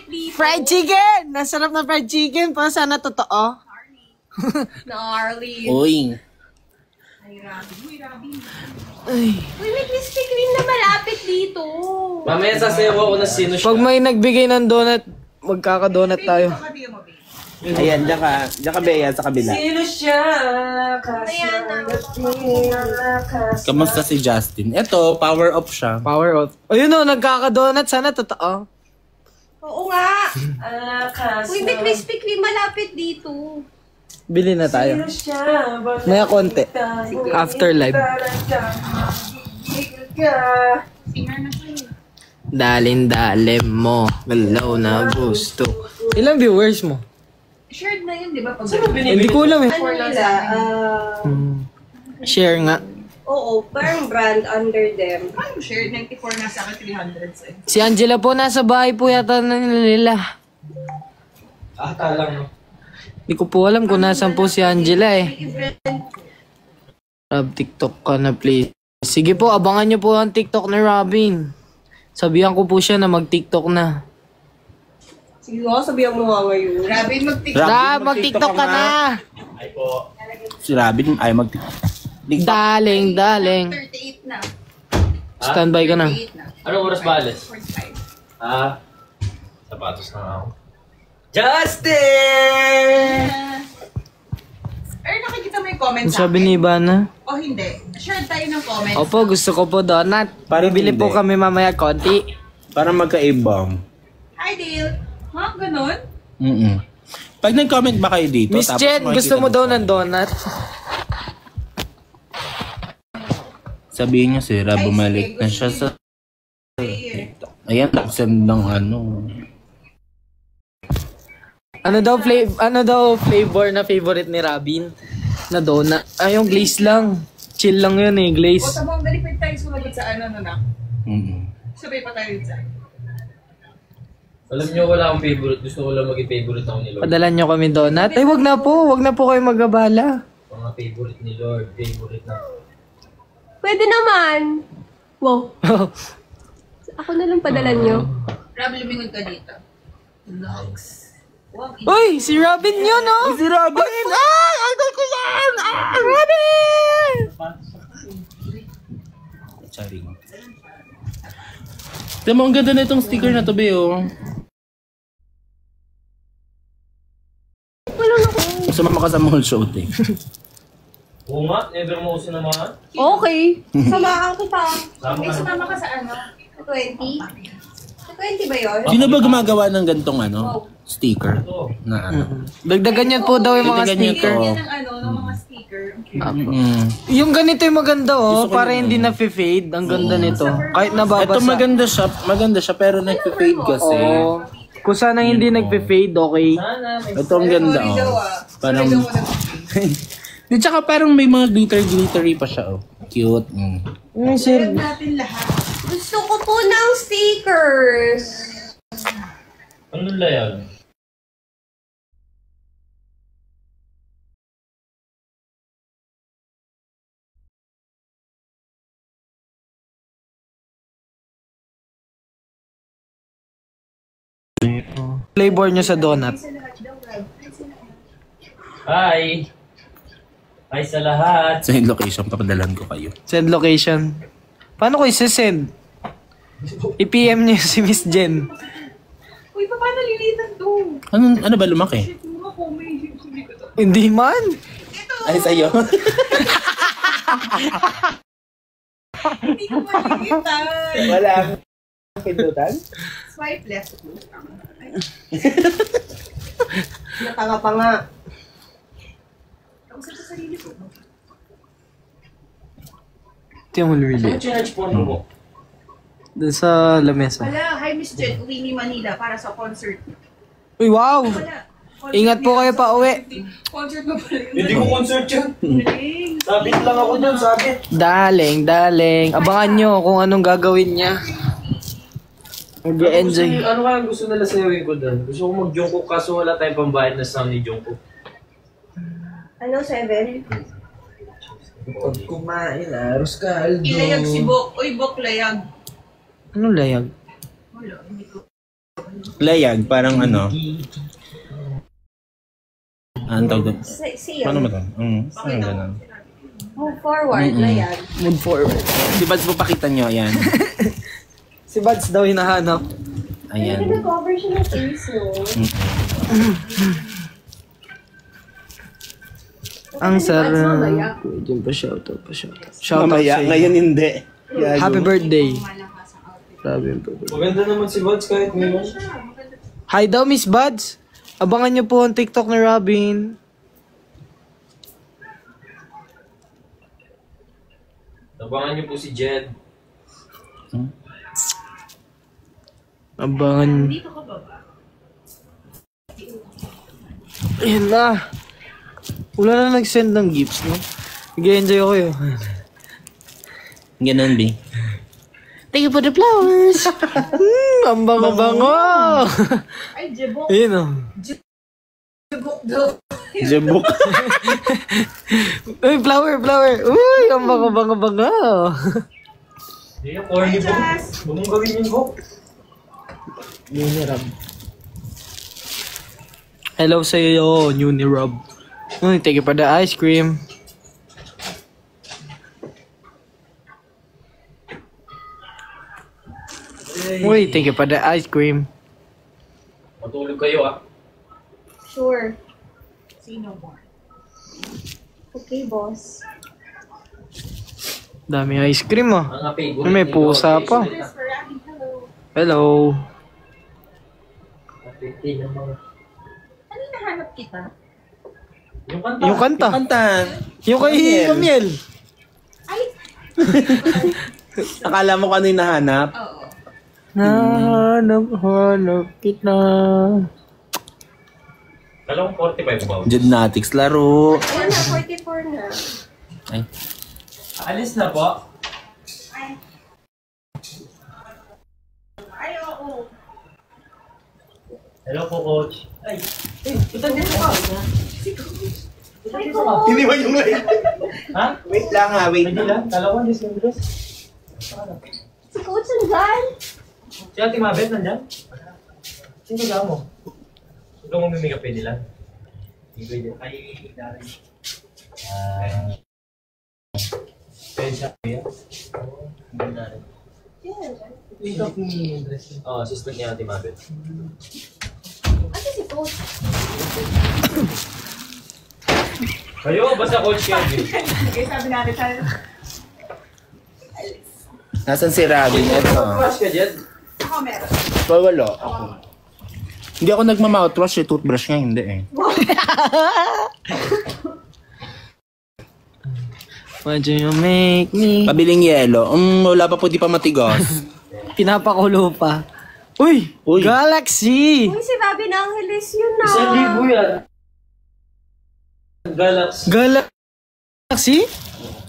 dito. Fried chicken! Nasarap na fried chicken. Pa sana totoo. Gnarly. Uy. Ay, Robin. Ay. Uy, may Krispy Kreme na malapit dito. Mamaya sasayaw ako na sino siya. Pag may nagbigay ng donut, magkaka-donut tayo. Ayan, diyan ka, Bea, sa kabila. Sino siya? Kamusta si Justin? Ito, power off siya. Power off. Ayun o, nagkaka-donut. Sana totoo. Oo nga. Uy, may Krispy Kreme malapit dito. Bili na tayo. Sino siya? Maya konti. After live. Dalin-dalim mo. Galaw na gusto. Ilang viewers mo? Shared na yun, di ba? Hindi ko alam eh. Ano nila? Share nga. Oo, parang brand under them. Paano shared? 94 na sa akin, 300 sa Si Angela po nasa bahay po yata na nila. Lang, no? Hindi ko po alam kung nasan po si Angela eh. Rob, TikTok ka na please. Sige po, abangan nyo po ang TikTok ni Robin. Sabihan ko po siya na mag-TikTok na. Sige ko, sabihan mo nga ngayon. Robin, mag-TikTok. Rob, mag-TikTok ka na! Ay po. Si Robin ay mag-TikTok. Daling. 38 na. Standby ka na. 38 na. Anong oras ba alis? 45. Sapatos na ako. Justin! Nakikita mo yung comments Ang sa sabi akin? ni Ivana? O hindi? Share tayo ng comments. Opo, gusto ko po donut. Parang Bibili po hindi. kami mamaya konti. Para magkaibang. Hi, Dale. Ha? Ganon? Pag nag-comment ba kayo dito? Miss tapos Jen, makikita gusto mo daw sa- ng donut? Sabihin niya si Rob, bumalik na siya sa... Ayan, nagsend ng ano. Ano daw flavor na favorite ni Robin? Na donut. Ay, yung glaze lang. Chill lang yun eh, O, glaze. tamang dalipid tayo sumagot sa ano na. Mm-mm. Sabay pa tayo sa. Alam niyo, wala akong favorite. Gusto ko lang maging favorite ako ni Lord. Padalan nyo kami donut. Ay, wag na po kayo magabala. Mga favorite ni Lord. Favorite na. Pwede naman. Wow. Ako na lang padalan nyo. Rob, lumingon ka dito. Vlogs. Wow, Uy, si Robin yun, no? Si Robin! Ay! Idol ko yan! Robin! Sorry. Tignan mo, ang ganda na itong sticker na to, Beo. Sumama ka sa mall shoot eh. Oo nga, never mo ko sinamahan. Okay. Samahan kita. Sama May ka na. sumama ka sa ano? Sa 20? Sa 20 ba yun? Sino ba gumagawa ng gantong ano? Sticker? Ito. Na ano? Dagdagan yan po daw yung mga Dagdagan niyo sticker. to. Yan ang ano, ng mga sticker. Yung ganito yung maganda, Gusto oh. ko Para yun, hindi eh. na-fade. Ang ganda nito. Kahit Ito nababasa. maganda siya pero nagpe-fade kasi. Oo. Kung sana hindi nagpe-fade, okay. Sana, may Ito ang ganda Sorry daw, oh. ah. Parang... Sorry daw ako Di tsaka parang may mga glittery pa siya oh. Cute. Share natin lahat. Gusto ko po ng stickers. Ano layan? Flavor nyo sa donut. Hi! Hi sa lahat! Sa location, papadalan ko kayo. Send location. Paano ko isi-send? I-PM nyo si Miss Jen. Uy, paano lilitan to? Ano ba lumaki? Mga comments, hindi ko to. Hindi man. Ay, sa'yo. Hindi ko malilitan. Wala akong pindutan? Swipe left. Natanga pa nga. Ang sa sarili ko. Ito yung really. Ano chinarge porno mo? Doon sa lamesa. Wala, hi Miss Jen, uwi ni Manila para sa concert. Uy, wow! Wala. Concert Ingat po nila kayo sa pa uwi. Concert mo pala yun. Hindi ko concert yan! Galing. Sabit lang ako dun, sabit! Daling. Abangan nyo kung anong gagawin niya. Mag-enjoy. Ano kaya gusto nila sayawin ko dun? Gusto ko mag-Jungkook kaso wala tayong pambayad na sound ni Jungkook. Ano, 7? Pag kumain, aros ka, Aldo. Ilayag si Bok. Uy, Bok, layag. Anong layag? Wala, hindi ko. Layag, parang ano. Ano tawag doon? Siya. Paano ba ito? Parang ganun. Move forward, layag. Move forward. Si Bads po pakita nyo, ayan. Si Buds daw hinahanap. Ayan. Nag-cover siya ng face, no? Ang sarap. mamaya. Pwede pa shoutout pa shoutout. Shoutout Mamaya, sa inyo. ngayon hindi. Gago. Happy birthday. Grabe yung birthday. Maganda naman si Buds kahit ngayon. Hi daw, Miss Buds. Abangan niyo po ang TikTok ni Robin. Abangan niyo po si Jed. Abangan. Ayan na. Wala na nag-send ng gifts, no? Nag-enjoy ako yun. Ganun, B. Thank you for the flowers. Ang bango-bango. Ay, jebo. Ayun o. Jebok daw. Jebuk. Uy, flower. Uy, ang bango-bango-bango. Hindi, corny po. Huwag mong gawin yun po. Rob. Hello sa iyo, Rob. Uy, thank you for the ice cream. Uy, thank you for the ice cream. Matulog kayo ah. Sure. Sino mo? Okay, boss. Dami ice cream ah. Mga favorite May ni pusa Lord, pa. eh, Hello. Kapiti ng mga... Ano yung nahanap kita? Yung kanta. Yung kanta. Kanta. Yung kay Kamiel. Akala mo kung ano yung nahanap? Oo. Hanap kita. Kala ko 45 ba? Gymnastics laro. Ayan na, 44 na. Ay. Alis na po. Ay, oo. Hello po, coach. Ay. Ito din ako. Iniwan yung light. Ha? Wait lang ha, wait Hindi lang. Kala ko, hindi siya bilis. Si Coach nandyan. Si Ate Mabet nandyan? Sino daw mo? Ito mo mimigap pwede lang. Hindi pwede. Ay, Dari. Pwede siya. Hindi Dari. Oo, assistant niya Ate Mabet. Ano si Coach? Kayo, basta coach kayo. Sige, sabi natin tayo. Nasaan si Robin? Ito. Crush ka, Jed? Ako meron. Wala. Ako. Hindi ako nagmamouthwash eh. Toothbrush nga hindi eh. Why do you make me? Pabiling yelo. Wala pa po, di pa matigos. Pinapakulo pa. Uy! Uy. Galaxy! Uy, si Robin Angeles yun na. 1,000 yan. Galaxy. Galaxy?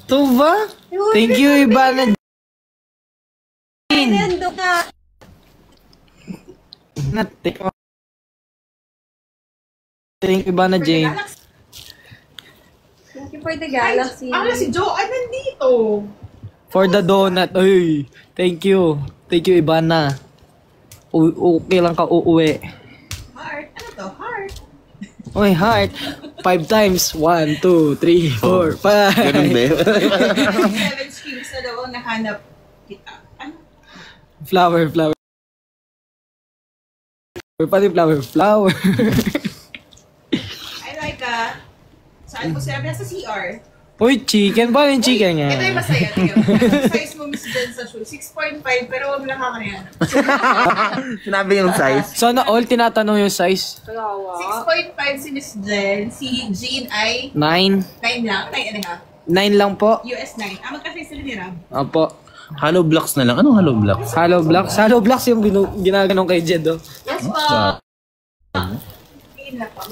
Ito ba? Thank you, Ivana. Nando ka. Thank you, Ivana Jane. Thank you for the galaxy. Ang si Joe, ay nandito. For the donut. Uy, thank you. Thank you, Ivana. Okay lang ka uuwi. Heart. Ano to? Heart. Uy, heart. 5 times. 1, 2, 3, 4, 5. Ganun ba? 7 streams na daw ang nahanap kita. Ano? Flower. Pati flower. I like saan ko sinabi? Nasa CR. Uy, chicken. Paano yung chicken nga? Ito yung masaya. Tingnan. Size mo, Miss Jen, sa shoe. 6.5, pero wag lang kakayan. Sinabi yung size. Sana all tinatanong yung size. 6.5 si Miss Jen. Si Jean ay 9. 9 lang. 9 and a half. 9 lang po. US 9. Magka-size sila ni Rab. Opo. Hollow blocks na lang. Anong hollow blocks? Hollow blocks. Hollow blocks yung ginaganong kay Jed, oh. Yes po. Tingin na po.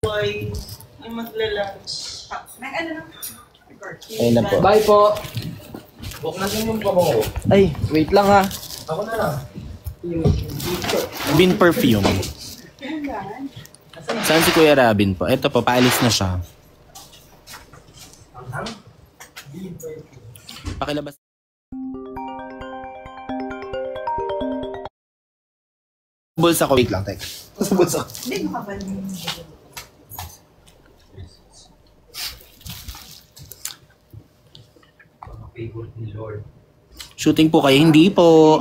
Ay, magla-lunch. May ano lang. Ayun na po. Bye po. Huwag natin yung pabango. Ay, wait lang ha. Ako na lang. Bin perfume. Saan si Kuya Robin po? Ito po, paalis na siya. Pakilabas. bulsa ko. Wait lang, teka. Sa bulsa ko. Favorite ni Lord. Shooting po kayo? Hindi po.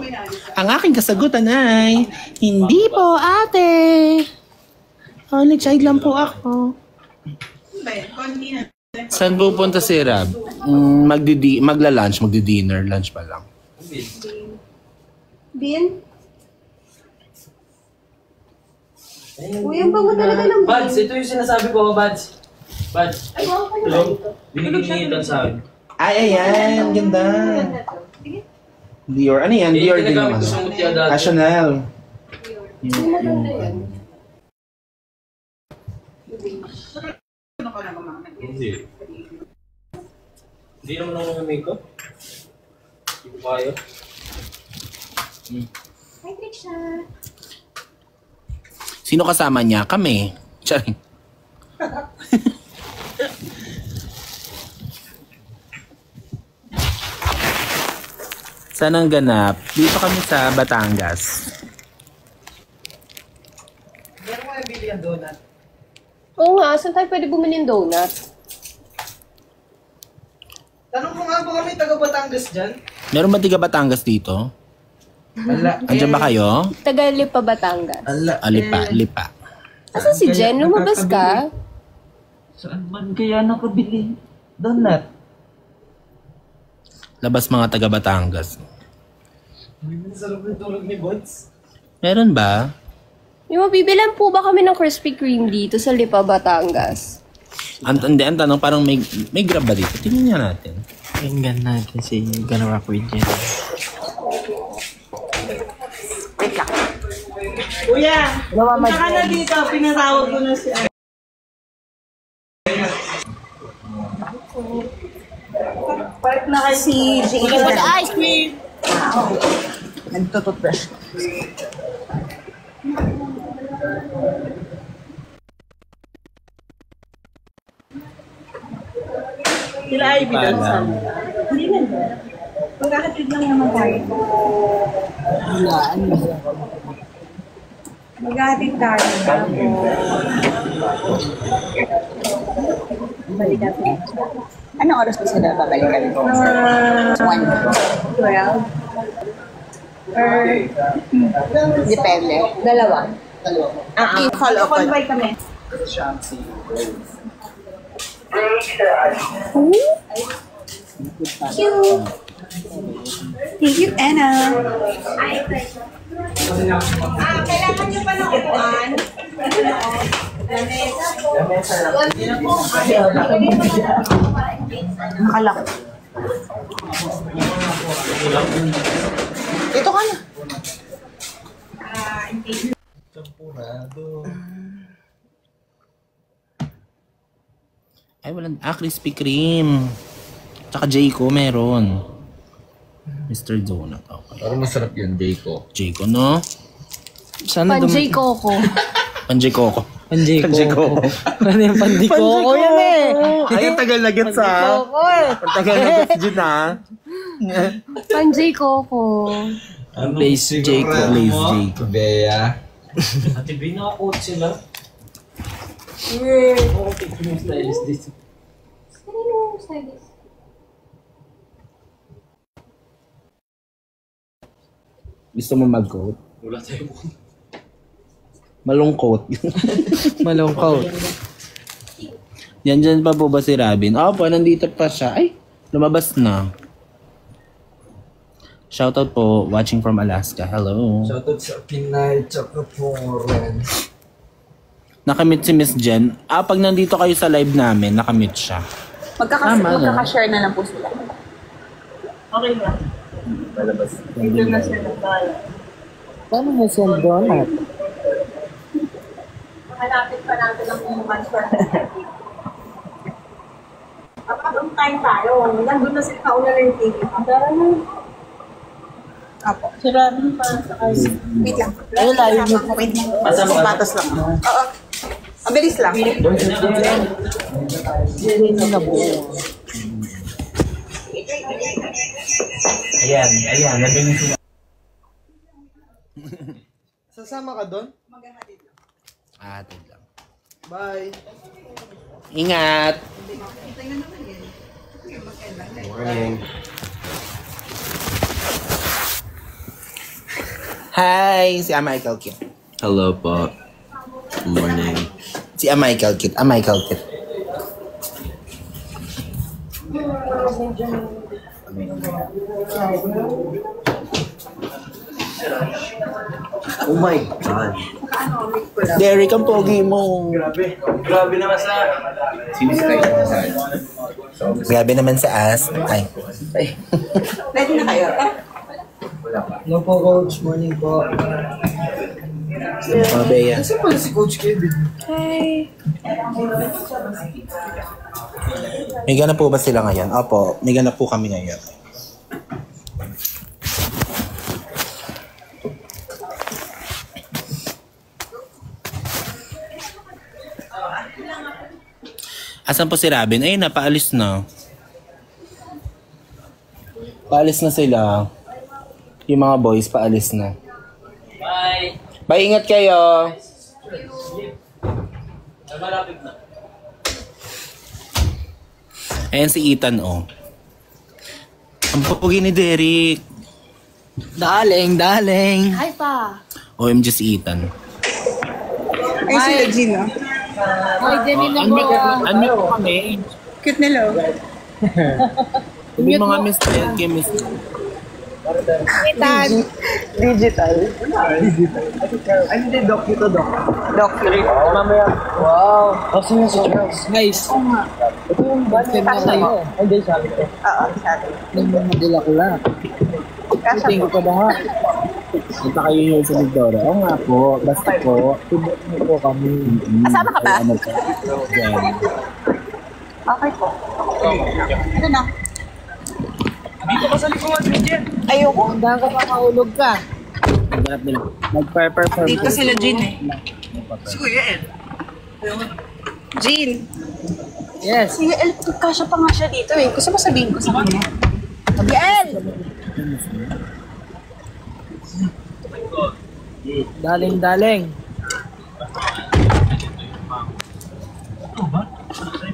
Ang aking kasagutan ay, hindi po, ate. Only child lang po ako. Saan pupunta si Rab? Magla-lunch, magdi-dinner. Lunch pa lang. Bin? Uy, ang bango talaga ng Bads, ito yung sinasabi ko, Bads. Bads. Ay, wow, kayo. Hello? Binigyan niyo sa akin. Ay, ayan. Ganda. Dior. Ano yan? Dior din naman. Ginagamit ko sa mutya dati. Ah, Chanel. Maganda yan. Hindi. Hindi naman ako mag-makeup. Hindi ko kaya. Hi, Trisha. Sino kasama niya? Kami. Charing. Saan ang ganap? Dito kami sa Batangas. Meron ko nabili ang donut. Oo nga, saan tayo pwede bumili ng donut? Tanong ko nga ba kami taga Batangas dyan? Meron ba tiga Batangas dito? Ala. Andiyan ba kayo? Tagalipa, Batangas. Ala. Lipa. Asan si Jen? Lumabas ka? Saan man kaya nakabili? Donut. Labas mga taga Batangas. Sarap ng tulog ni Bods. Meron ba? Yung mabibilan po ba kami ng Krispy Kreme dito sa Lipa, Batangas? Hindi, ang tanong parang may grab ba dito? Tingnan niya natin. Tingnan natin si Gonna Rock with Jen. Kuya, punta ka na dito. Pinatawag ko na si Park na kasi si Ice cream! Nagtututbrush. Sila ay bilansan. Hindi na ba? Pagkakatid lang naman tayo. Maghatid tayo. Balikan. Anong oras ba sila babalikan? 1. 12. Or depende. Dalawa. Call open. Call kami. Cute. Thank you, Anna. Kailangan nyo pa ng upuan? Nakalak. Dito ka na. Ay, walang... Krispy Kreme. Tsaka Jayco meron. Mr. Donut. Okay. Parang masarap yun, Jayco. Jayco, no? Sana Panjay Coco. Panjay Coco. Panjay Coco. Ano yung Panjay Coco yan eh? Ay, ang tagal na gets ha. Ang tagal na gets dyan ha. Panjay Coco. Place Jayco. Place Jayco. Bea. Ate B, naka-coat sila. Okay, yung stylist dito. Kanino stylist? Gusto mo mag-coat? Wala tayo po. Malungkot. Malungkot. Yan pa po ba si Robin? Opo, nandito pa siya. Ay, lumabas na. Shoutout po, watching from Alaska. Hello. Shoutout sa Pinay, tsaka Foreign. Nakamit si Miss Jen. Pag nandito kayo sa live namin, nakamit siya. Magkaka-share na lang po sila. Okay ba? Malabas. Ito na sila tayo. Paano mo siyang donut? Makalapit pa natin ang umukan sa kapag ang time tayo, nandun na sila kauna na yung TV. Tara na. Apo. Si Robin pa sa kayo. Wait lang. Ay, layo nyo. Wait lang. Sapatos lang. Oo. Mabilis lang. Ayan. Nabingin sila. Sasama ka doon? Atid lang. Bye. Ingat! Morning. Hi! Si Michael Kit. Hello po. Morning. Si Michael Kit. Michael Kit. Oh my God. Derek, ang pogi mo. Grabe naman sa... Grabe naman sa ass. Ay. Ready na kayo? Hello po, Coach. Morning po. Mga Bea. Kasi pala si Coach Kevin. Hi. May ganap po ba sila ngayon? Opo, may ganap po kami ngayon. Asan po si Robin? Ayun na, paalis na. Paalis na sila. Yung mga boys, paalis na. Bye. Bye, ingat kayo. Malapit na. Ayan si Ethan, oh. Ang pogi ni Derek. Daling. Hi pa. OMG si Ethan. Ay, sila Gino. Hi, Janine na po. Unmute po kami. Cute nila. Sabi mga Miss kay Miss. Ethan. Digital. Ay, hindi. Doc ito, Doc. Mamaya. Wow. Kasi yung si Charles. Nice. Ito yung boyfriend na kayo. Hindi, sabi ko. Oo, sabi. Nagmamadila ko lang. Kasha Tingin ko ba ha? Punta kayo yun sa Ligdora. Oo nga po. Basta po. Tubok mo po kami. Asama ka ba? Ano po? Diyan. Okay po. Ito na. Dito ka sa likuan, Bridget. Ayoko. Hanggang ka makahulog ka. Maghanap nila. Mag-perform. Dito sila Jean eh. Si Kuya Ed. Jean. Yes. Si El, kasha pa nga siya dito eh. Gusto mo sabihin ko sa kanya? Gabriel! Daling.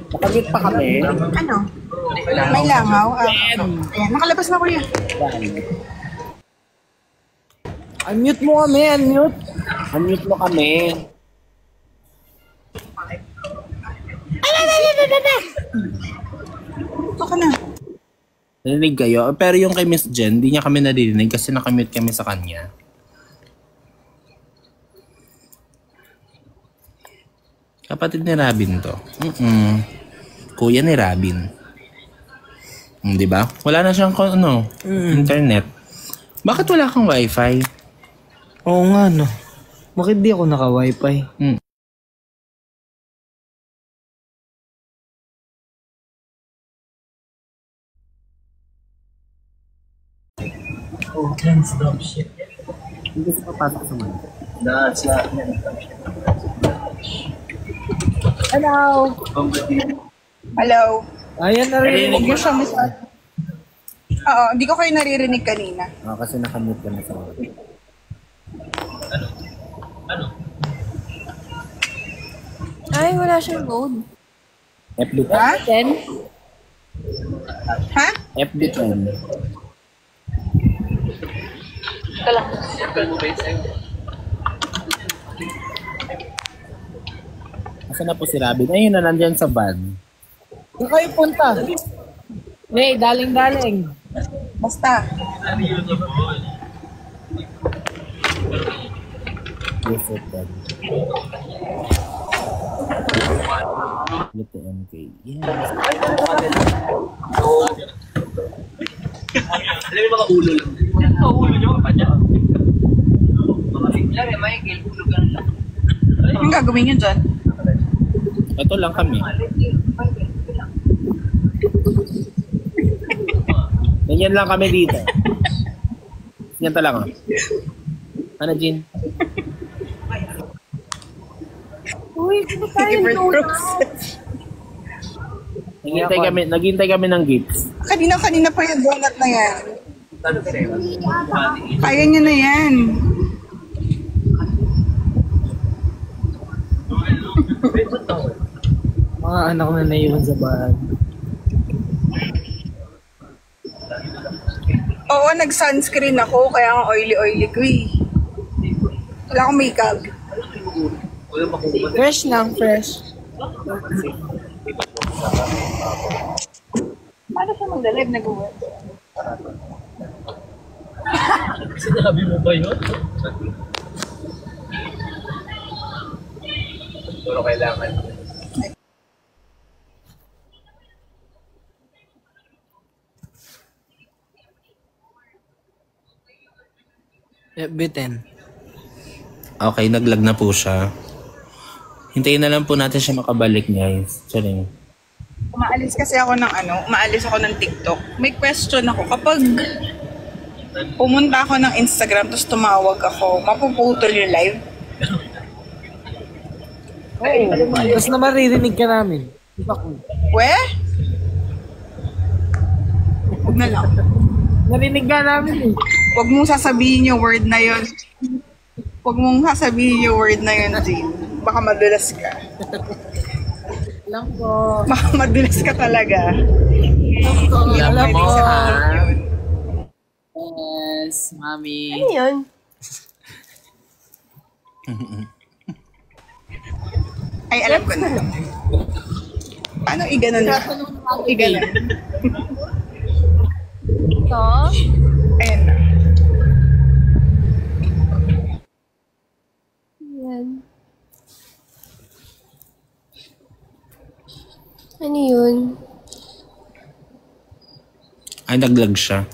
Nakagit pa kami. Ano? May langaw? Ayan, nakalabas na ko yan. Unmute mo kami, unmute. Unmute mo kami. Ito ka na. Narinig kayo? Pero yung kay Miss Jen, di niya kami narinig kasi nakamute kami sa kanya. Kapatid ni Robin to. Kuya ni Robin. Di ba? Wala na siyang internet. Bakit wala kang wifi? Oo nga, no. Bakit di ako naka-wifi? Oh, can't stop shit. Hindi ko papasok sa mga. Hello! Hello. Ayan, narinig mo siya. Oo, hindi ko kayo naririnig kanina. Kasi nakamute ka na sa mga. Ay, wala siyang load. FB10. Ha? 10? Ha? FB10. Asa na po si Robin? Ayun na, nandyan sa van. Saan kayo punta? Hey, daling. Basta. Visit them. Look at MK. Yes. Alam mo mga ulo lang. Ang ulo nyo, kanya. Mga bigla, Michael, ulo ka lang. Anong gagawin nyo dyan? Ito lang kami. Ganyan lang kami dito. Yan talaga. Ano, Jean? Uy, kung tayo load Naghintay kami ng gifts. Kanina pa yung donut na yan. Kaya nyo na yan. Mga anak na naiwan sa bahay. Oo, nag-sunscreen ako, kaya ang oily-oily ko eh. Wala akong makeup. Fresh lang, fresh. Paano siya mag-live nag-work? Sinabi mo ba yun? Pero kailangan. FB10. Okay, naglag na po siya. Hintayin na lang po natin siya makabalik, guys. Charing. Umaalis kasi ako ng umaalis ako ng TikTok. May question ako. Kapag pumunta ako ng Instagram tapos tumawag ako, mapuputol yung live? Tapos na maririnig ka namin. We? Huwag na lang. Narinig ka namin eh. Huwag mong sasabihin yung word na yun. Huwag mong sasabihin yung word na yun, Jane. Baka madulas ka. Lang po. Baka madulas ka talaga. Alam mo. Pwedeng sabihin yun. Yes, mami. Ano yun? Ay, alam ko na. Paano iganon na? Iganon. Ito? Ayan na. Yan. Ano yun? Ay, naglag siya.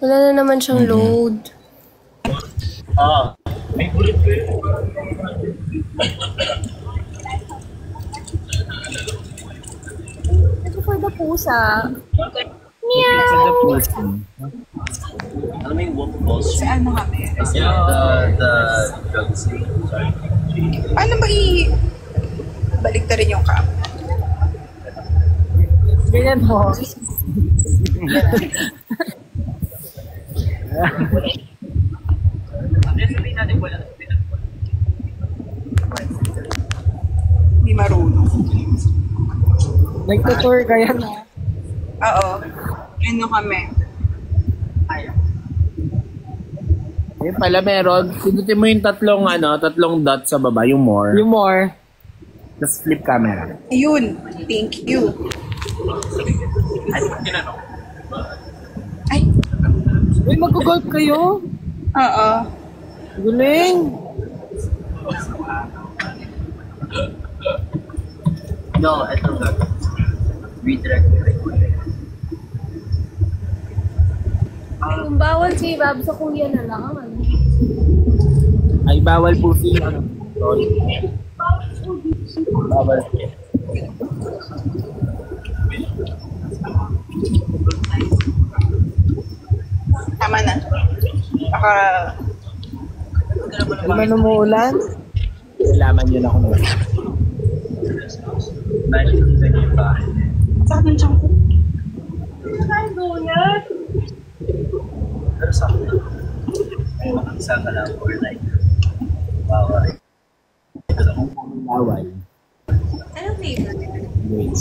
Wala na naman siyang load. May kulit ko yun. Ito for the pusa. Ano may walk balls? Saan na kami? The drugs. Paano ba balik na rin yung cam? Ganyan ho. Hindi marunong. Nagtutour ka yan. Oo. Ano kami? Ayun pala, meron. Pindutin mo yung tatlong dot sa baba, yung more. Yung more. Tapos flip camera. Ayun. Thank you. Ay. Uy, mag-golf kayo? Oo. Guling. No, ito nga. Redirect. Kung bawal si Bob sa kuya na lang. Ano? Ay, bawal po si sorry. Bawal. Tama na. Baka... Alam mo umuulan? Kailangan yun ako naman. Imagine kung ganyan yung bahay. Saan ng tiyan ko? Pero sa akin, ay makakisa ka lang or like, bawal. Bawal. Anong flavor? Wait.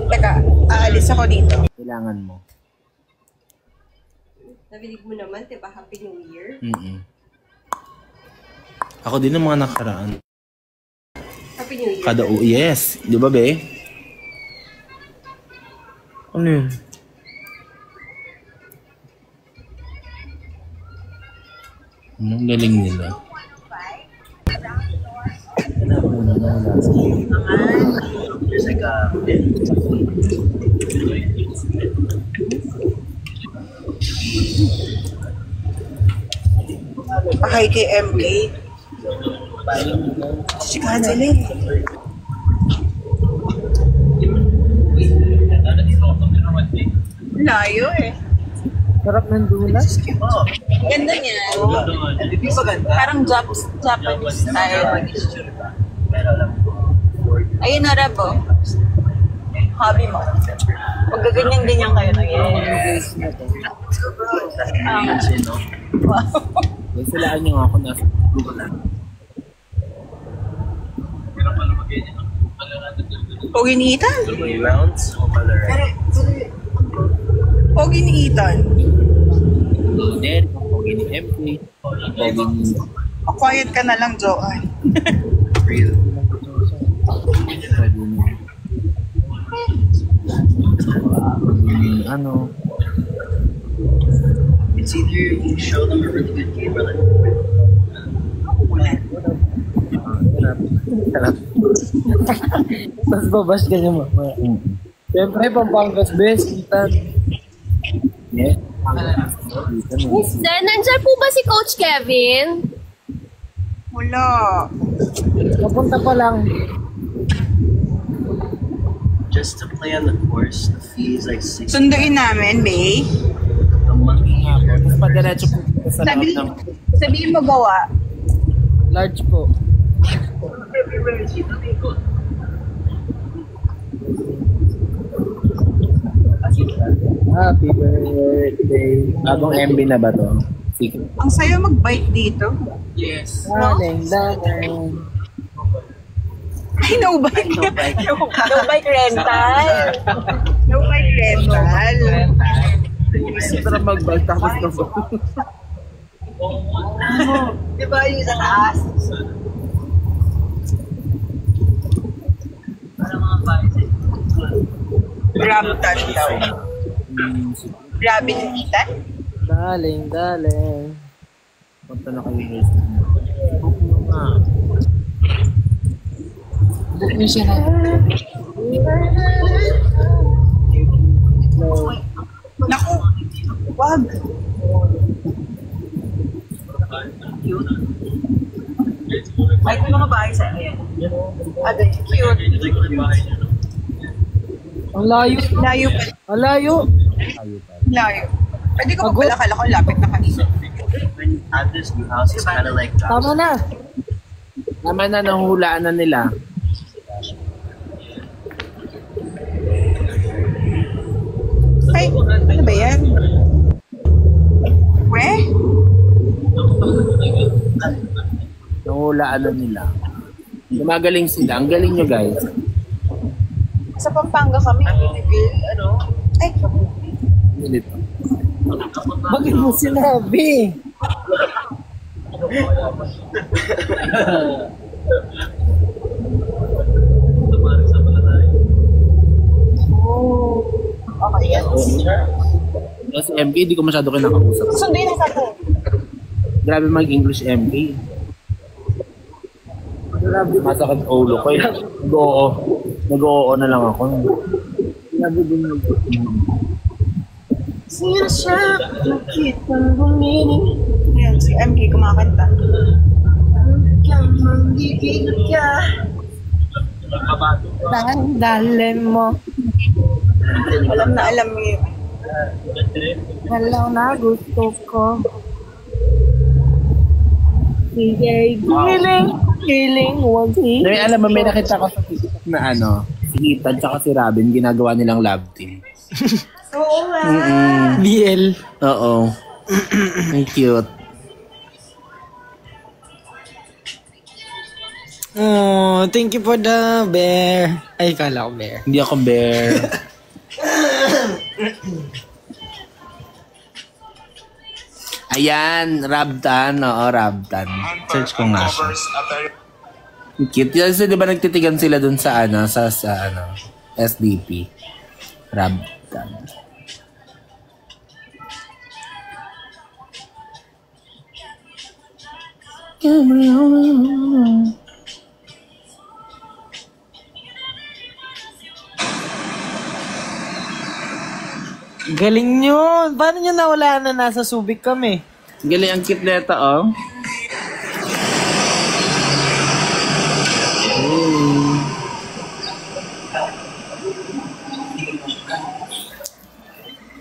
Teka, aalis ako dito. Kailangan mo. Nabilig mo naman, diba? Happy New Year. Ako din ng mga nakaraan. Happy New Year. Yes. Di ba, be? Ano yun? Anong galing nila? There's like a Pakay kay MK. Chikahan sila eh. Layo eh. Sarap ng dulas. Ganda niya. Hindi ba ganda? Parang Japanese style. Pero alam ko. Ayun na, Rabo. hobby mo? Maggaganyan-ganyan kayo na yes. Wow. Silaan niyo ako na Pogi ni Ethan? rounds o color? Pogi ni Ethan. Loaded, pogi ni MP, pogi ni... Quiet ka na lang, Joanne. Real. Pwede ni... ano... It's either you show them a really good game or like, Sarap. Tapos babash ka niya mamaya. Siyempre, Pampangas best, Ethan. Yes. Then, nandyan po ba si Coach Kevin? Wala. Papunta pa lang. just to play on the course, the fee is like $60 Sunduin namin, May. a month. Tapos padiretso po sa loob ng... Sabihin mo gawa. Large po. Happy birthday. Bagong MB na ba to? Sige. Ang sayo mag-bike dito. Yes. Darling, darling. Ay, no bike. No bike. No bike rental. No bike rental. Sarap mag-bike tapos na po. Di ba yung sa taas? Para mga bicycle. Grabtan daw. Grabe ng Ethan. Darling, darling. Punta na kayo guys. Book nyo nga. Book nyo siya na. Naku, wag. Ay, ito mga bahay sa ayan. Agad, cute. Ang layo. Layo pa. Ang layo. Layo. Pwede ko pala, kala ko lapit na kanina. When you have this new house, it's kind of like Tama na. Tama na, nahuhulaan na nila. Ay, ano ba yan? We? Nahuhulaan na nila. Gumagaling sila. Ang galing nyo guys. Sa Pampanga kami. Ano? Ay, Ganito. Bakit mo sinabi? okay yan. Kasi MK, di ko masyado kinakausap. Sunduin na sa atin. Grabe mag-English MK. Grabe, masakit ulo ko eh. Nag-oo. Nag-oo na lang ako. Grabe din mag Ayan, si MK kumakanta. Tandalin mo. Alam na alam mo yun. Alam na gusto ko. Sige, giling. Giling, wag si. Dahil alam mo, may nakita ko sa TikTok na ano, si Ethan tsaka si Robin, ginagawa nilang love team. Oo nga. BL. Oo. Ang cute. Oh, thank you for the bear. Ay, kala ko bear. Hindi ako bear. Ayan, Rabtan. Oo, Rabtan. Search ko nga siya. Ang cute. Kasi di ba nagtitigan sila dun sa ano, sa ano, SDP. Rabtan. Galing nyo. Paano nyo nawala na nasa Subic kami? Galing ang cute neta, oh.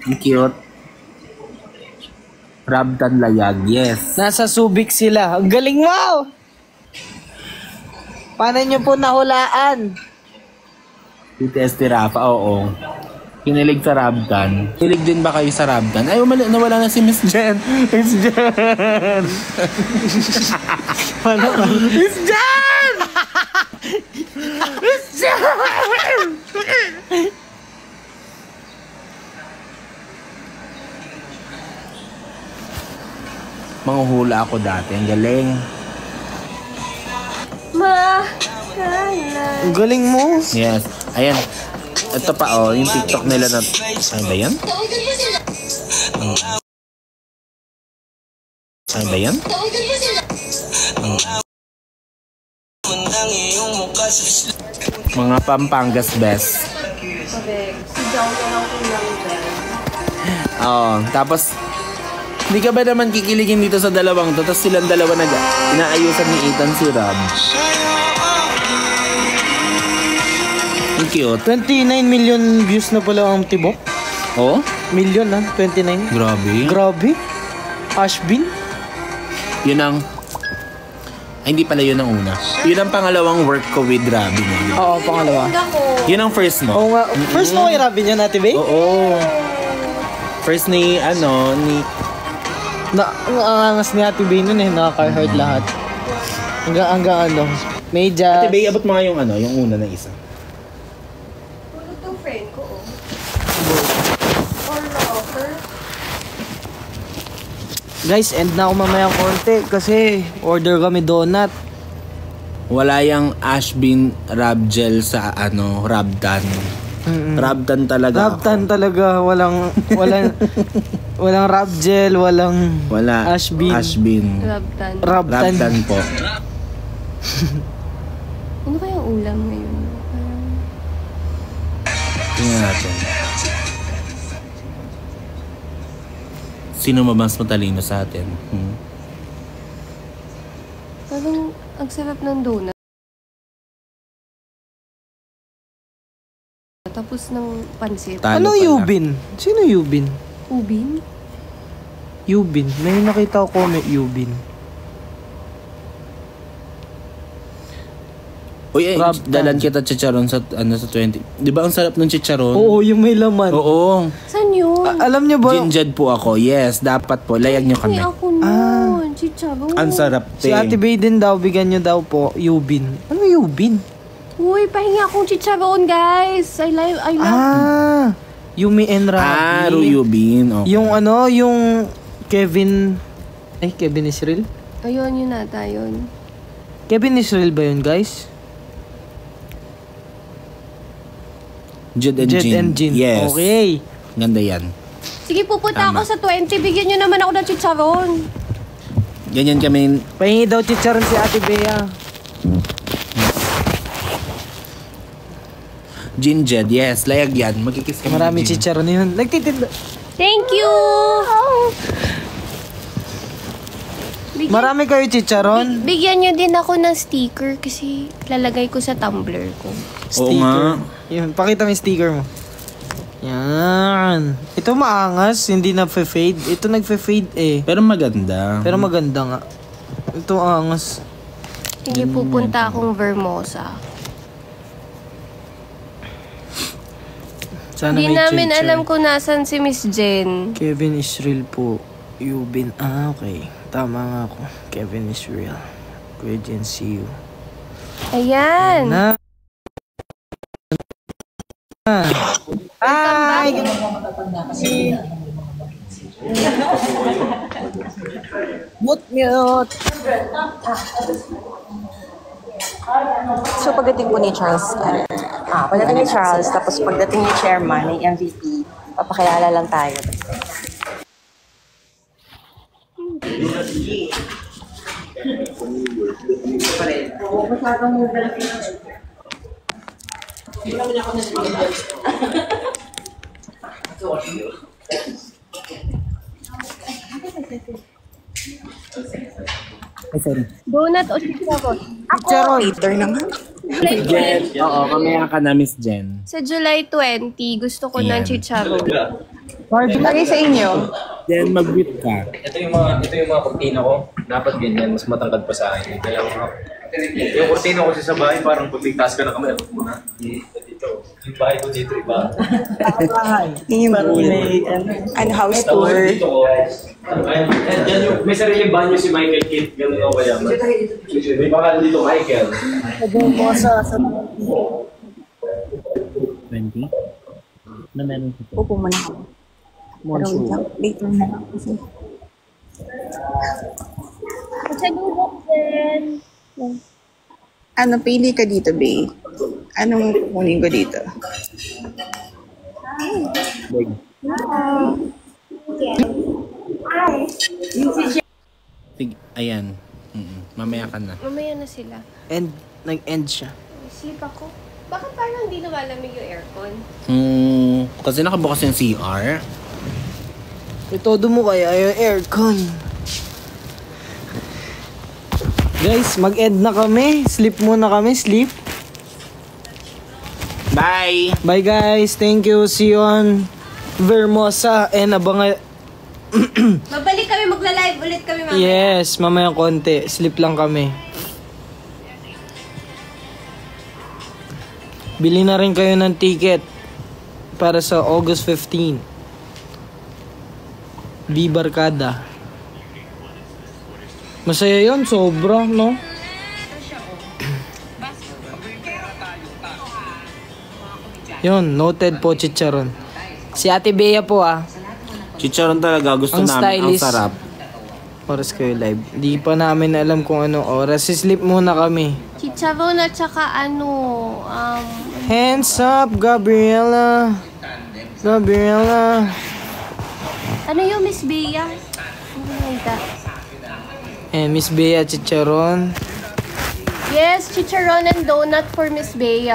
Ang cute. Rabtan Layag, yes. Nasa Subic sila. Ang galing mo! Paano nyo po nahulaan? BTS ni Rafa, oo. Kinilig sa Rabdan. Kinilig din ba kayo sa Rabdan? Ay, nawala na si Miss Jen. Miss Jen! Miss Jen! Miss Jen! Manghuhula ako dati. Ang galing. Ang galing mo. Yes. Ayan. Ito pa yung TikTok nila na... Ay ba yan? Ay ba yan? Mga Pampangas best. Tapos hindi ka ba naman kikiligin dito sa dalawang to? Tapos silang dalawa inaayusan ni Ethan si Rob. Ang cute. 29 million views na pala ang tibok. Oh? Million 29. Grabe. Grabe. Ashbin. Yun ang... Ay, hindi pala yun ang una. Yun ang pangalawang work ko with Robin. Oo, pangalawa. Yun ang first mo. Oo nga. First mo kay Robin yan, Ate Bay? Oo. First ni, ang angas ni Ate Bay nun nakaka-hurt lahat. Hanggang Media. Ate Bay, abot mo nga yung una na isa. Tulog ng friend ko, Or offer. Guys, end na ako mamaya konti kasi order kami donut. Wala yung Ashbin Rabgel sa Rabdan. Rabdan talaga. Rabdan talaga. Walang Rabgel, wala Ashbin. Rabdan po. Ano kaya ulam ngayon? Tingnan natin. Sino mas matalino sa atin? Parang ang sarap ng donut. Tapos ng pansit. Ano Yubin? Sino Yubin? Ubin? Yubin. May nakita ko comment Yubin. Uy, dalan kita chicharon sa 20. Di ba ang sarap ng chicharon? Oo, yung may laman. Oo. Saan yun? Alam niyo ba? Ginjad po ako. Yes, dapat po. Layag niyo kami. Ay, ako nun. Chicharon. Ang sarap, Si Ate Bay din daw, bigyan niyo daw po, Yubin. Ano Yubin? Uy, pahinga akong chicharon, guys. I love. Yumi and Rabi. Ruyubin. Okay. Yung Kevin... Ay, Kevin Israel? Ayun, yun nata, yun. Kevin Israel ba yun, guys? Jed and Jean. Yes. Okay. Ganda yan. Sige, pupunta ako sa 20. Bigyan nyo naman ako ng chicharon. Ganyan kami. Pahingi daw chicharon si Ate Bea. Jean Jed, yes. Layag yan. Magkikiss kami. Maraming chicharon yun. Nagtitinda. Thank you! Marami kayo chicharon? Bigyan nyo din ako ng sticker kasi lalagay ko sa tumbler ko. Oo nga. Yun, pakita mo yung sticker mo. Yan. Ito maangas, hindi na-fade. Ito nag-fade Pero maganda. Pero maganda nga. Ito angas. Sige, pupunta akong Vermosa. Sana Hindi may namin chichar. alam kung nasan si Miss Jen. Kevin Israel po. Yubin. Okay. Tama nga ako. Kevin Israel. Kuya Jen, see you. Ayan. Na. Hi! Mute. So pagdating po ni Charles, tapos pagdating ni Chairman, ni MVP, papakilala lang tayo. Ay, sorry. Donut o chicharon? Chicharon. Later na nga. Jen. Oo, kamaya ka na, Miss Jen. Sa July 20, gusto ko ng chicharon. Lagi sa inyo. Jen, mag-wit ka. Ito yung mga kurtina ko. Dapat ganyan, mas matangkad pa sa akin. Kaya yung kurtina ko sa bahay, parang pagligtas ka na kamay. Muna. dito. Yung bahay ko dito, iba. Yung house tour. Dito ko. Yan yung, may sariling banyo si Michael Kidd. Ganun ako kaya. May bakal dito, Michael. 20? Na meron ko. Upo muna ako. Pero wait lang. Wait lang na lang kasi. Ano, pili ka dito, Bay? Anong kukunin ko dito? Ayan. Mamaya ka na. Mamaya na sila. And, nag-end siya. Isip ako. Bakit parang hindi lumalamig yung aircon? Kasi nakabukas yung CR. Itodo mo kaya yung aircon. Guys, mag-end na kami. Sleep muna kami. Sleep. Bye! Bye guys. Thank you. See you on Vermosa. And abangan... Babalik kami, magla-live ulit kami mamaya. Yes, mamaya konti. Sleep lang kami. Bili na rin kayo ng ticket para sa August 15. Barkada. Masaya yun, sobra, no? Yun, noted po, chicharon. Si Ate Bea po, Chicharon talaga. Gusto Ang namin. Ang stylish. sarap. Oras kayo live. Di pa namin alam kung anong oras. Sleep muna kami. Chicharon at saka Hands up, Gabriela. Gabriela. ano yung Miss Bea? Ano yung Miss Bea Chicharon. Yes, chicharon and donut for Miss Bea.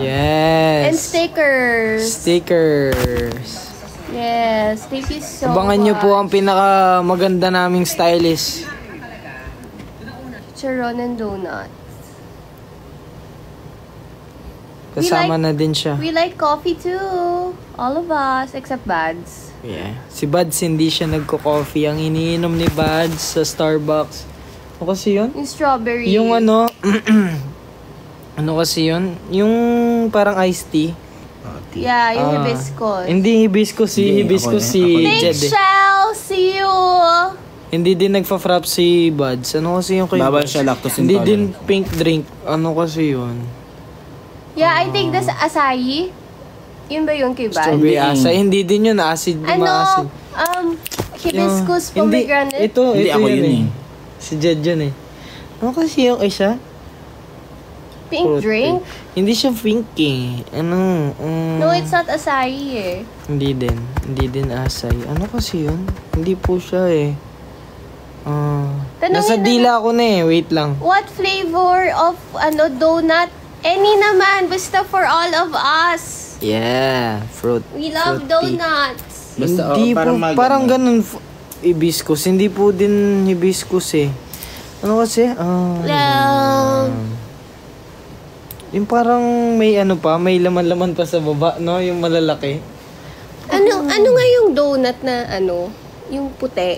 Yes. And stickers. Stickers. Yes, thank you so Abangan nyo much. po ang pinaka maganda naming stylist. Chicharon and donut. Kasama na din siya. We like coffee too. All of us, except Bads. Yeah. Si Buds hindi siya nagko-coffee. Ang iniinom ni Buds sa Starbucks. Ano kasi yun? Yung strawberry. Yung ano, ano kasi yun? Yung parang iced tea. Yeah, yung hibiscus. Hindi hibiscus, Hindi, hibiscus ako si Thanks, Jed. Shell. See you. Hindi din nagfa-frap si Buds. Ano kasi yung kay Bawal Buds? siya lactose Hindi intolerant. din pink drink. Ano kasi yun? Yeah, I think that's acai. Yun ba yung kay Bads? Strawberry asa. Hindi din yun. Acid. Ano? Maasid. Hibiscus Hindi, pomegranate. ito Hindi, ako yun yun eh. Si Jed yun eh. Ano kasi yung isa? Pink drink? Hindi siya pink eh. Ano? No, it's not acai eh. Hindi din. Hindi din asay. Ano kasi yun? Hindi po siya eh. Tanungin Nasa na- dila ako na eh. Wait lang. What flavor of donut? Any naman, basta for all of us. Yeah. Fruit. We love fruity. donuts. Basta, Hindi parang po. maganda. Parang ganun. Hibiscus. Hindi po din hibiscus eh. Ano kasi? Love. Yung parang may ano pa, may laman-laman pa sa baba, no? Yung malalaki. Ano nga yung donut na yung puti?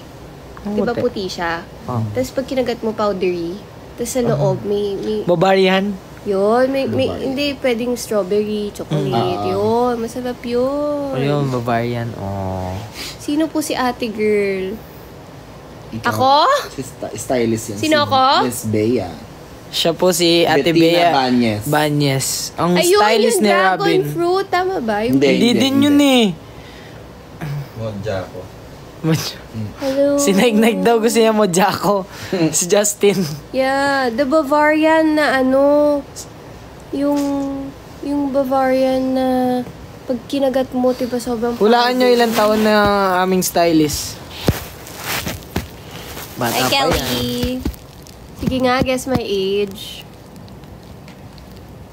Diba puti? puti siya? Ah. Tapos pag kinagat mo powdery, tapos sa loob may Bavarian? yun, may hindi pwedeng strawberry, chocolate, yun, masarap yun. Ayun, Bavarian. Oh. Sino po si ate girl? Ikaw. Ako? Si stylist yan. Sino ako? Miss Bea. Siya po si Ate Bettina Bea Banyes. Banyes. Ang Ayun, stylist yung ni dragon Robin. fruit, tama ba? Yung Hindi din yun eh. Modja ko. Hello. Sinaig-naig daw gusto niya mo, Jacko. Si Justin. Yeah, the Bavarian na yung Bavarian na pag kinagat mo, diba sobrang Hulaan nyo ilang taon na aming stylist. Bata Hi, pa yan. Kelly. Sige nga, guess my age.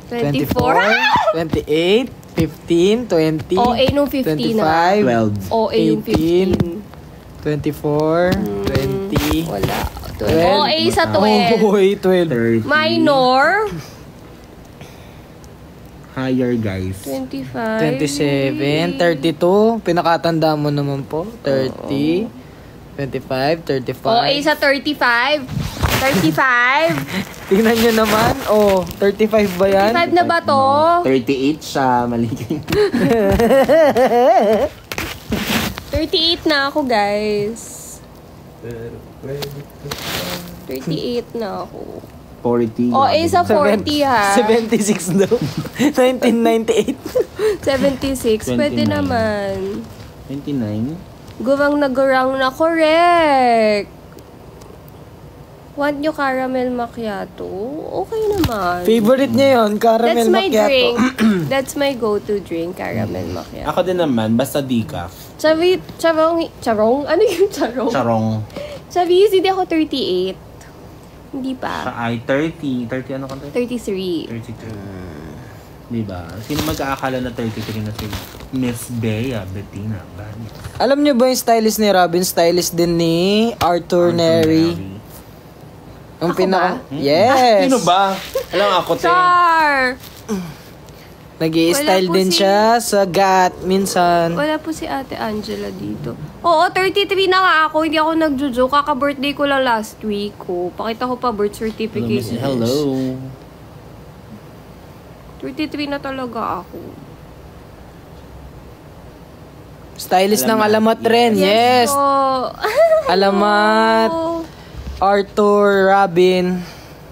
24? 28, 15, 20, OA nung 15 na. 12. 25, OA yung 18, 24, 20. Wala. 12. OA sa 12. Oh, boy, 12. 30. Minor. Higher, guys. 25. 27, 32. Pinakatanda mo naman po. 30, 25, 35. OA sa 35. 35? Tingnan nyo naman. Oh, 35 ba yan? 35 na ba to? 38 siya. Mali. 38 na ako, guys. 38 na ako. 40. O, sa 40 ha. 76 daw. 1998. 76. Pwede 29. naman. 29. Gurang na correct. Want nyo caramel macchiato? Okay naman. Favorite niya yun, caramel That's my macchiato. drink. That's my go-to drink, caramel macchiato. Ako din naman, basta decaf. Charong? Ano yung charong? Charong. Sabi, hindi ako 38. Hindi Siya pa. ay 30. 30 ano ka? 33. 32. Diba? Sino mag-aakala na 33 na si Miss Bea Bettina? Alam niyo ba yung stylist ni Robin? Stylist din ni Arthur Neri. Ang Ako ba? Yes! Sino ba? Alam ako, te. Char! Nag-i-style Wala po din si- siya sa GAT minsan. Wala po si Ate Angela dito. Oo, 33 na nga ako. Hindi ako nagjo-joke. Kaka-birthday ko lang last week. Oh, pakita ko pa birth certificate. Hello. 33 na talaga ako. Stylist ng Alamat. Alamat rin. Yes! po. Alamat. Oo. Arthur, Robin.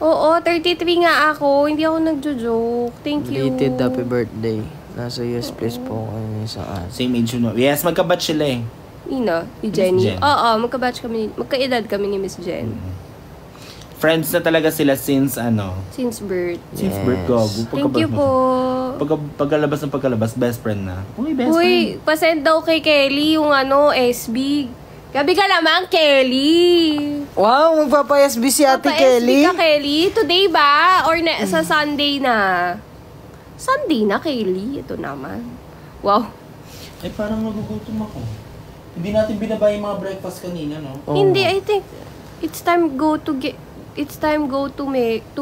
Oo, 33 nga ako. Hindi ako nagjo-joke. Thank you. Belated happy birthday. Nasa US place po kayo sa Same age yun. Yes, magkabatch sila eh. Ina, si Jenny. Jen. Oo, magkaedad kami ni Miss Jen. Friends na talaga sila since ano? Since birth. Since birth ko. Thank you po. Pagkalabas ng pagkalabas, best friend na. Uy, best friend. Uy, pasend daw kay Kelly yung SB. Gabi ka naman, Kelly. Wow, magpapayasbi si Ate Kelly. Pa-SB ka, Kelly? Today ba? Or sa Sunday na? Sunday na, Kelly. Ito naman. Wow. Eh, parang nagugutom ako. Hindi natin binaba yung mga breakfast kanina, no? Oh. Hindi, I think it's time go to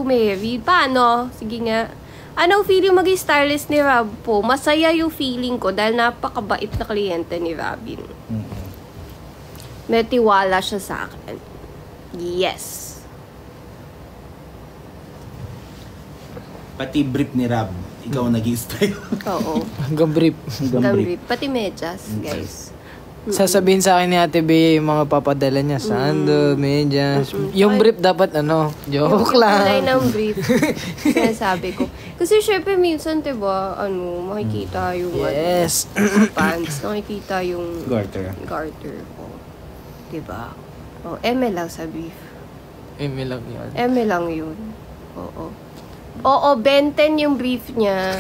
Mary. Paano? Sige nga. Anong feeling mag-stylist ni Rob po? Masaya yung feeling ko dahil napakabait na kliyente ni Robin. May tiwala siya sa akin. Yes. Pati brief ni Rob, ikaw nag-i-style. Oo. Hanggang brief. Gamri. Pati medyas, guys. Sasabihin sa akin ni Ate Bea yung mga papadala niya. Sando, medyas. Yung brief dapat joke Kulay lang. ng brief. Sinasabi ko. Kasi syempre minsan, diba, makikita yung Yes. pants, makikita yung Garter. garter ko. Diba? Oh, eme lang sa brief. Eme lang yun. Eme lang yun. Oo. Oo, Benten yung brief niya.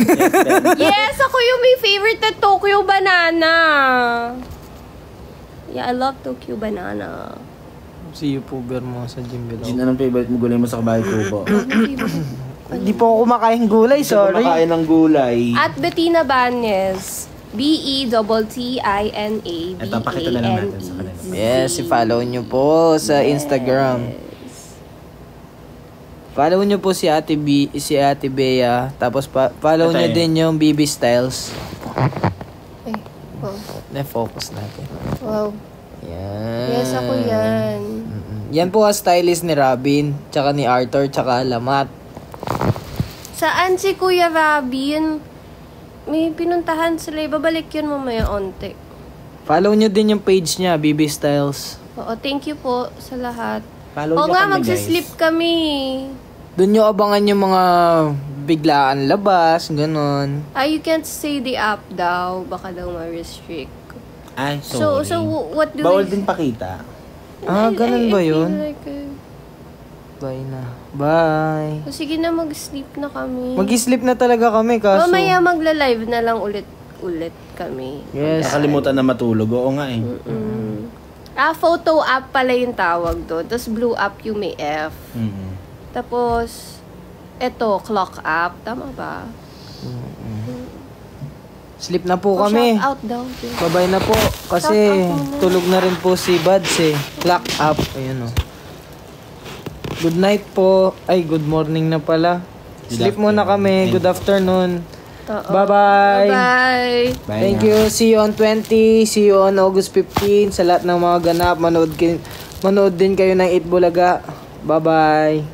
Yes, ako yung may favorite na Tokyo Banana. Yeah, I love Tokyo Banana. Si YouTuber mo sa gym below. Gin, anong favorite mo gulay mo sa kabahay kubo? Hindi po ako kumakain gulay, sorry. Kumakain ng gulay. At Bettina Banes. BETTINA Ito, pakita na lang natin sa kanila. Yes, i-follow nyo po sa Instagram. Follow nyo po si Ate Bea. Tapos follow Ate. nyo din yung BB Styles. Ay, wow. Na-focus natin. Wow. Yan. Yes, ako yan. Yan po ang stylist ni Robin, tsaka ni Arthur, tsaka Alamat. Saan si Kuya Robin? May pinuntahan sila. Babalik yun mamaya onte. Follow nyo din yung page niya, BB Styles. Oo, thank you po sa lahat. Follow Oo niyo nga, kami, magsislip kami. Doon nyo abangan yung mga biglaan labas, ganun. You can't say the app daw. Baka daw ma-restrict. Ay, sorry. So what do Bawal we... din pakita. Ganun ba I yun? feel like, Bye na. Bye. sige na, mag-sleep na kami. Mag-sleep na talaga kami, kaso... Mamaya magla-live na lang ulit kami. Yes. Nakalimutan na matulog. Oo nga eh. Photo app pala yung tawag doon. Tapos blue app yung may F. Tapos, eto, clock app. Tama ba? Sleep na po kami. Shout out daw. Bye-bye na po. Kasi Shout out muna. tulog na rin po si Buds eh. Clock up. Ayun o. Good night po. Ay, good morning na pala. Sleep muna kami. Good afternoon. Bye-bye. Bye. Thank you. See you on 20. See you on August 15. Sa lahat ng mga ganap, manood din kayo ng 8 Bulaga. Bye-bye.